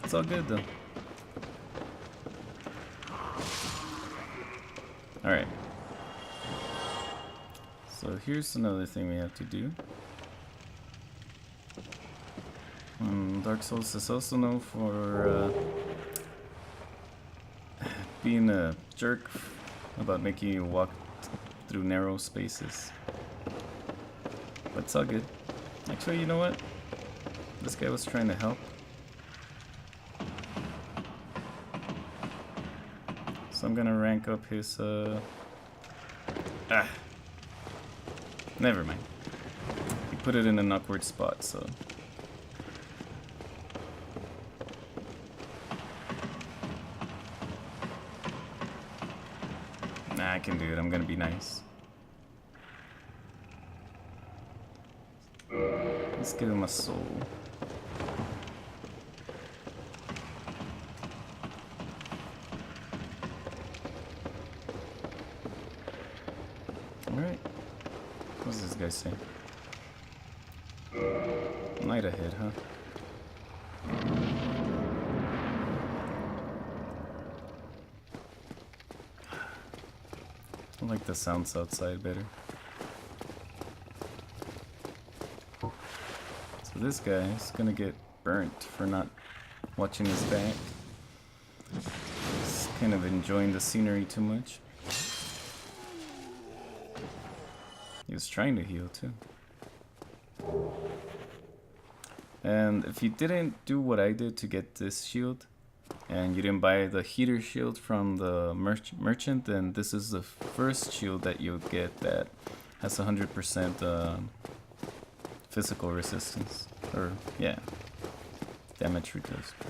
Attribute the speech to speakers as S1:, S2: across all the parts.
S1: It's all good though. Alright. So here's another thing we have to do. Dark Souls is also known for being a jerk about making you walk through narrow spaces. But it's all good. Actually, you know what? This guy was trying to help. So I'm gonna rank up his never mind. He put it in an awkward spot, so nah, I can do it. I'm gonna be nice. Let's give him a soul. Alright. What's this guy say? Night ahead, huh? I like the sounds outside better. So this guy is gonna get burnt for not watching his back. He's kind of enjoying the scenery too much. He was trying to heal too. And if you didn't do what I did to get this shield, and you didn't buy the heater shield from the merchant, then this is the first shield that you'll get that has 100% physical resistance. Or, yeah, damage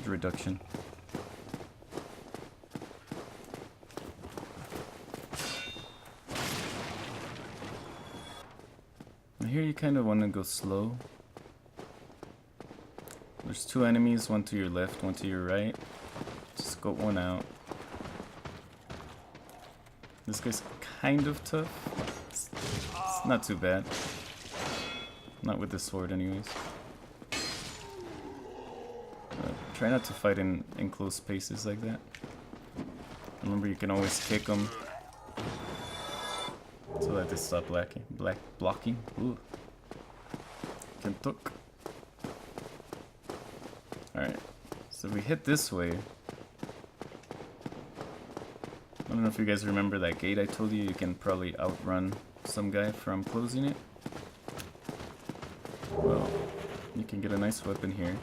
S1: reduction. Here you kind of want to go slow. There's two enemies, one to your left, one to your right. Just scope one out. This guy's kind of tough. It's not too bad. Not with the sword anyways. Try not to fight in close spaces like that. Remember, you can always kick them so that they stop blocking. Ooh. Kentuk. Alright, so we hit this way. I don't know if you guys remember that gate I told you can probably outrun some guy from closing it. Well, you can get a nice weapon here.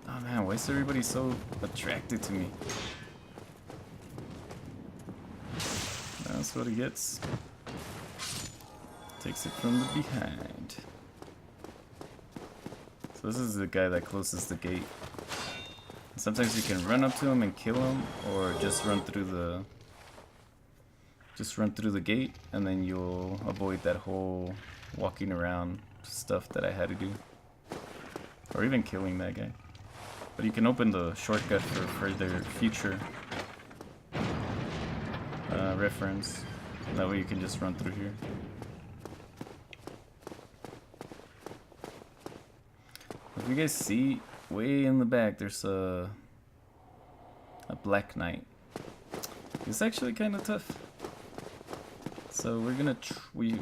S1: Oh man, why is everybody so attracted to me? That's what he gets. Takes it from the behind. So this is the guy that closes the gate. Sometimes you can run up to him and kill him, or just run through the gate, and then you'll avoid that whole walking around stuff that I had to do, or even killing that guy. But you can open the shortcut for further future reference. That way you can just run through here. If you guys see, way in the back there's a black knight. He's actually kind of tough. So we're gonna we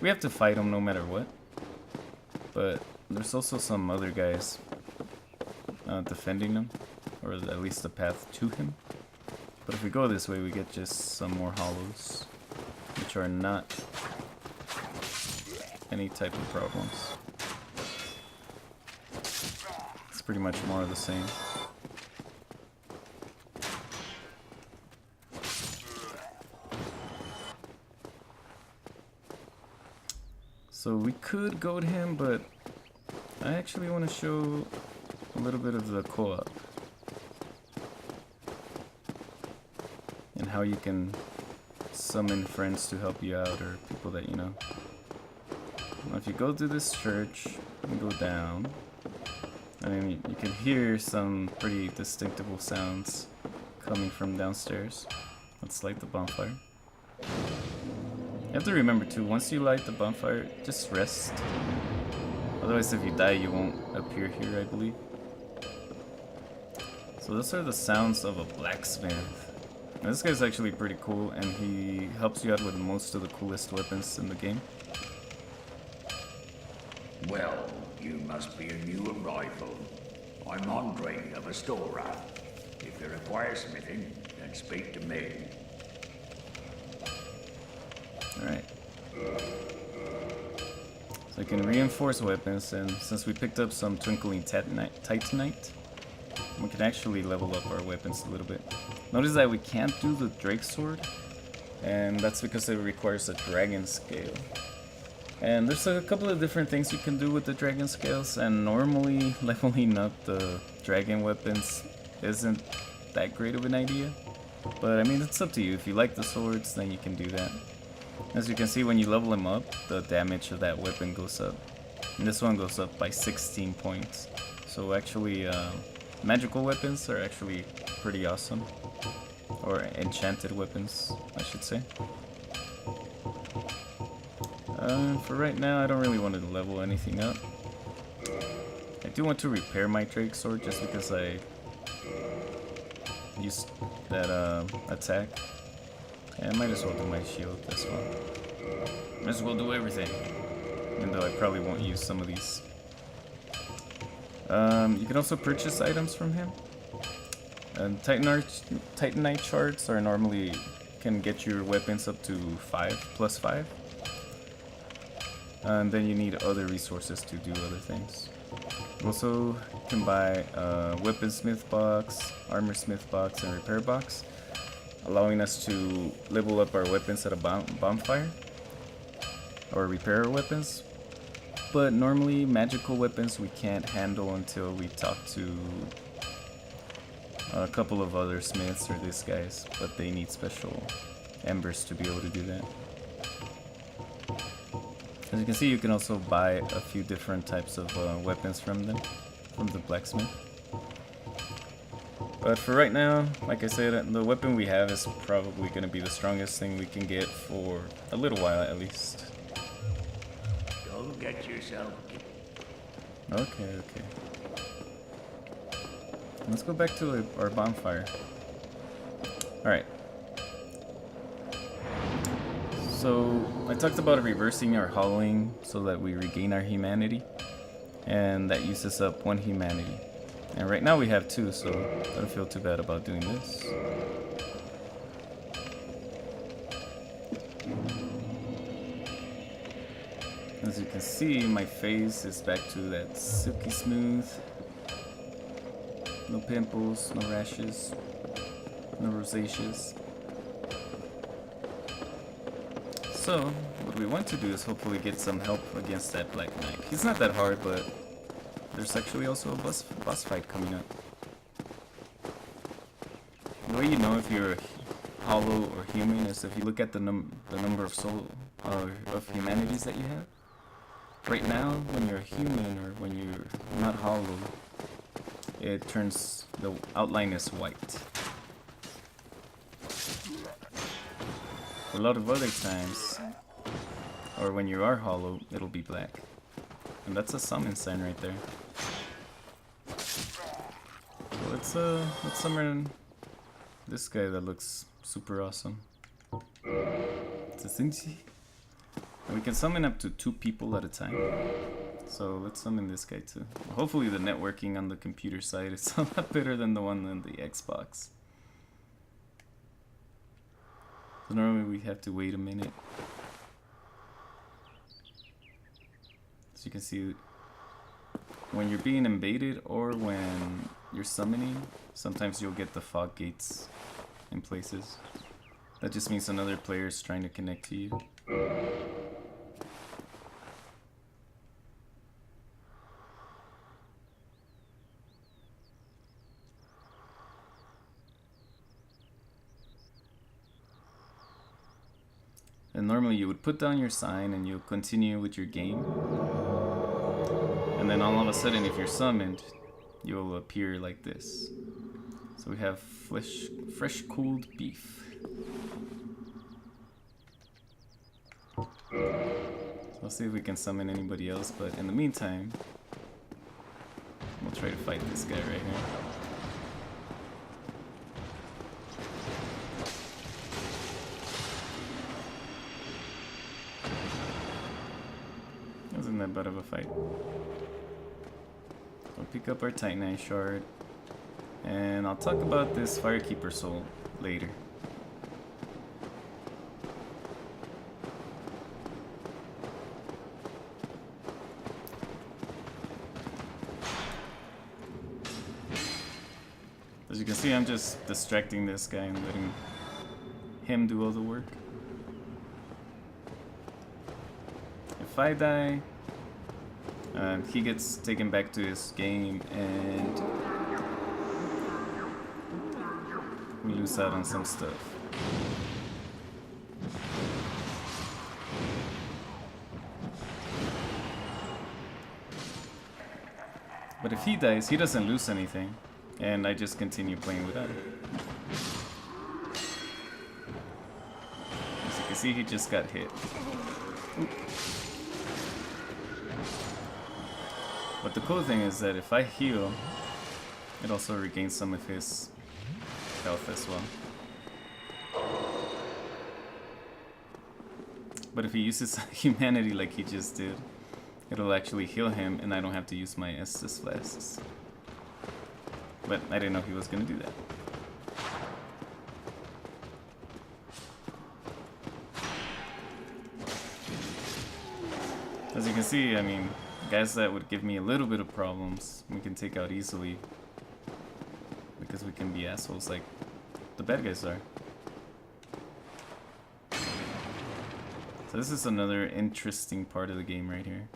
S1: have to fight him no matter what. But there's also some other guys defending him, or at least the path to him. But if we go this way, we get just some more hollows, which are not any type of problems. It's pretty much more of the same. So we could goad him, but I actually want to show a little bit of the co-op and how you can summon friends to help you out, or people that you know. Now if you go to this church and go down, I mean, you can hear some pretty distinctive sounds coming from downstairs. Let's light the bonfire. You have to remember too, once you light the bonfire, just rest. Otherwise if you die you won't appear here, I believe. So So those are the sounds of a blacksmith. Now, this guy's actually pretty cool, and he helps you out with most of the coolest weapons in the game.
S2: Well, you must be a new arrival. I'm Andre of Astora. If you require smithing, then speak to me.
S1: Alright. So I can reinforce weapons, and since we picked up some Twinkling Titanite, we can actually level up our weapons a little bit. Notice that we can't do the Drake Sword, and that's because it requires a Dragon Scale. And there's a couple of different things you can do with the Dragon Scales, and normally leveling up the Dragon weapons isn't that great of an idea. But I mean, it's up to you. If you like the swords, then you can do that. As you can see, when you level them up, the damage of that weapon goes up. And this one goes up by 16 points. So actually, magical weapons are actually pretty awesome. Or enchanted weapons, I should say. For right now, I don't really want to level anything up. I do want to repair my Drake Sword just because I used that attack. And I might as well do my shield as well. Might as well do everything. Even though I probably won't use some of these. You can also purchase items from him. And Titanite shards are normally can get your weapons up to 5 plus 5. And then you need other resources to do other things. You also can buy a weaponsmith box, armorsmith box, and repair box, allowing us to level up our weapons at a bonfire or repair our weapons. But normally magical weapons we can't handle until we talk to a couple of other smiths or these guys, but they need special embers to be able to do that. As you can see, you can also buy a few different types of weapons from them, from the blacksmith. But for right now, like I said, the weapon we have is probably going to be the strongest thing we can get for a little while at least.
S2: Go get yourself.
S1: Okay. Let's go back to our bonfire. Alright. So, I talked about reversing our hollowing so that we regain our humanity. And that uses up 1 humanity. And right now we have 2, so I don't feel too bad about doing this. As you can see, my face is back to that silky smooth. No pimples, no rashes, no rosaceous. So, what we want to do is hopefully get some help against that Black Knight. He's not that hard, but there's actually also a boss fight coming up. The way you know if you're hollow or human is if you look at the number of of humanities that you have. Right now, when you're human or when you're not hollow, it turns, the outline is white. A lot of other times, or when you are hollow, it'll be black. And that's a summon sign right there. So let's summon this guy that looks super awesome. It's a Sinji. And we can summon up to 2 people at a time. So let's summon this guy too. Hopefully the networking on the computer side is a lot better than the one on the Xbox. So normally we have to wait a minute. As you can see, when you're being invaded or when you're summoning, sometimes you'll get the fog gates in places. That just means another player is trying to connect to you. And normally you would put down your sign and you'll continue with your game. And then all of a sudden, if you're summoned, you'll appear like this. So we have fresh cooled beef. So I'll see if we can summon anybody else, but in the meantime, we'll try to fight this guy right here. in that bad of a fight. We'll pick up our Titanite shard. And I'll talk about this Firekeeper soul later. As you can see, I'm just distracting this guy and letting him do all the work. If I die, he gets taken back to his game and we lose out on some stuff. But if he dies, he doesn't lose anything. And I just continue playing without him. As you can see, he just got hit. Oop. But the cool thing is that if I heal, it also regains some of his health as well. But if he uses humanity like he just did, it'll actually heal him and I don't have to use my Estus flasks. But I didn't know he was going to do that. As you can see, I mean, guys that would give me a little bit of problems, we can take out easily. Because we can be assholes like the bad guys are. So this is another interesting part of the game right here.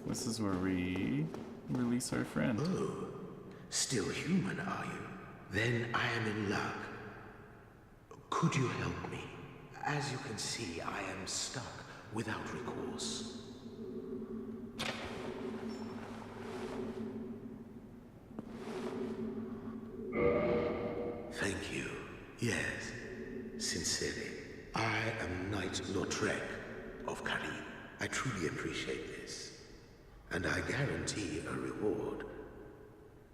S1: This is where we release our friend.
S3: Oh, still human, are you? Then I am in luck. Could you help me? As you can see, I am stuck without recourse. Thank you. Yes, sincerely. I am Knight Lautrec of Karim. I truly appreciate this. And I guarantee a reward.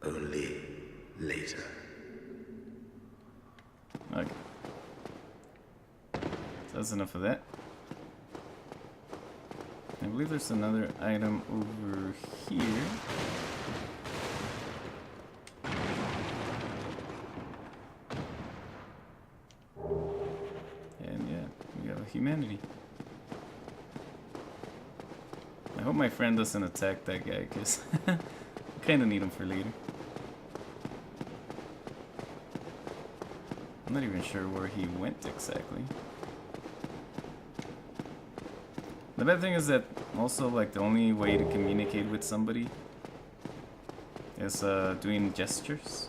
S3: Only later.
S1: Okay. So that's enough of that. I believe there's another item over here. And yeah, we have a humanity. I hope my friend doesn't attack that guy, because I kind of need him for later. I'm not even sure where he went exactly. The bad thing is that also, like, the only way to communicate with somebody is doing gestures.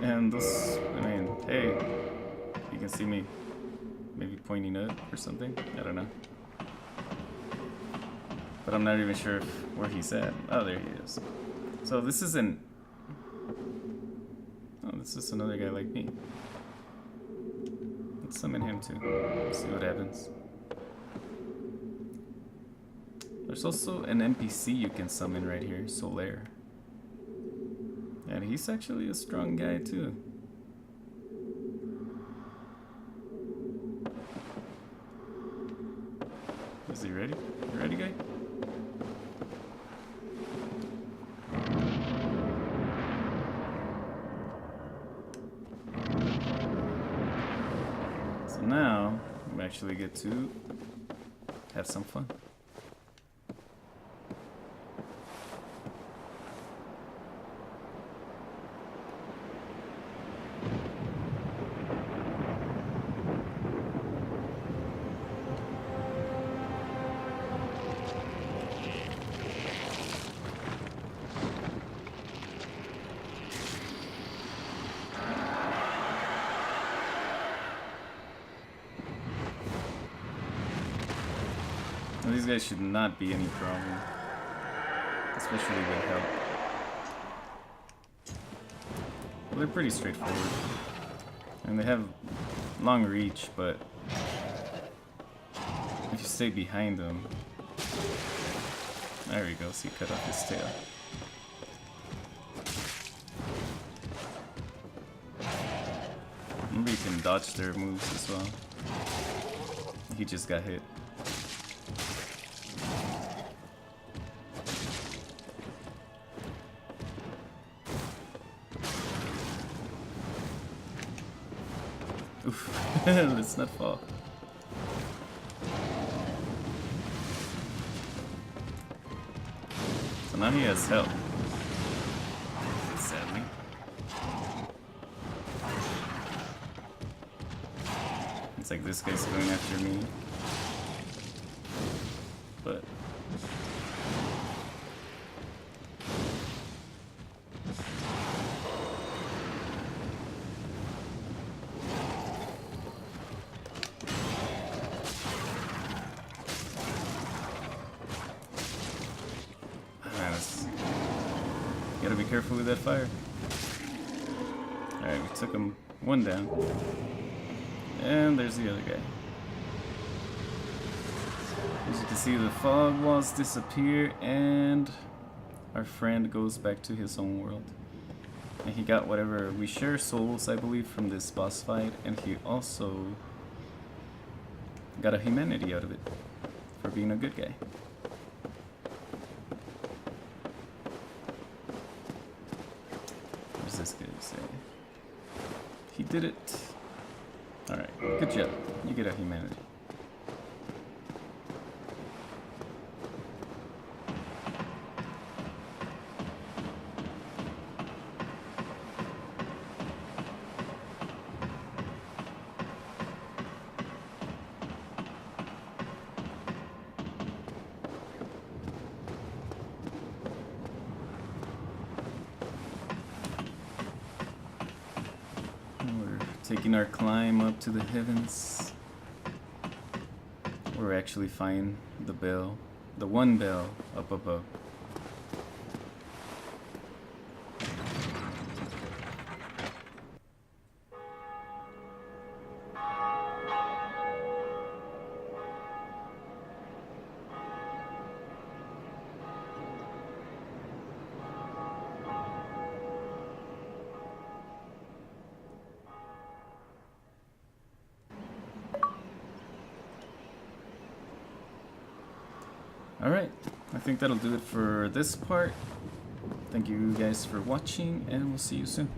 S1: And this, I mean, hey, you can see me maybe pointing up or something. I don't know. But I'm not even sure where he's at. Oh, there he is. So this isn't... Oh, this is another guy like me. Let's summon him too. See what happens. There's also an NPC you can summon right here, Solaire. And he's actually a strong guy too. Is he ready? You ready, guy? So now we actually get to have some fun. These guys should not be any problem, especially with help. Well, they're pretty straightforward, and they have long reach, but if you stay behind them, There he goes, he cut off his tail. Remember you can dodge their moves as well. He just got hit. Oof, let's not fall. So now he has help. Sadly. It's like this guy's going after me. But gotta be careful with that fire. Alright, we took him one down. And there's the other guy. As you can see, the fog walls disappear and our friend goes back to his own world. And he got whatever, we share souls, I believe, from this boss fight, and he also got a humanity out of it for being a good guy. What does this guy say? He did it. Alright, good job. You get a humanity. Taking our climb up to the heavens. We're actually find the bell, the one bell up above. Alright, I think that'll do it for this part. Thank you guys for watching, and we'll see you soon.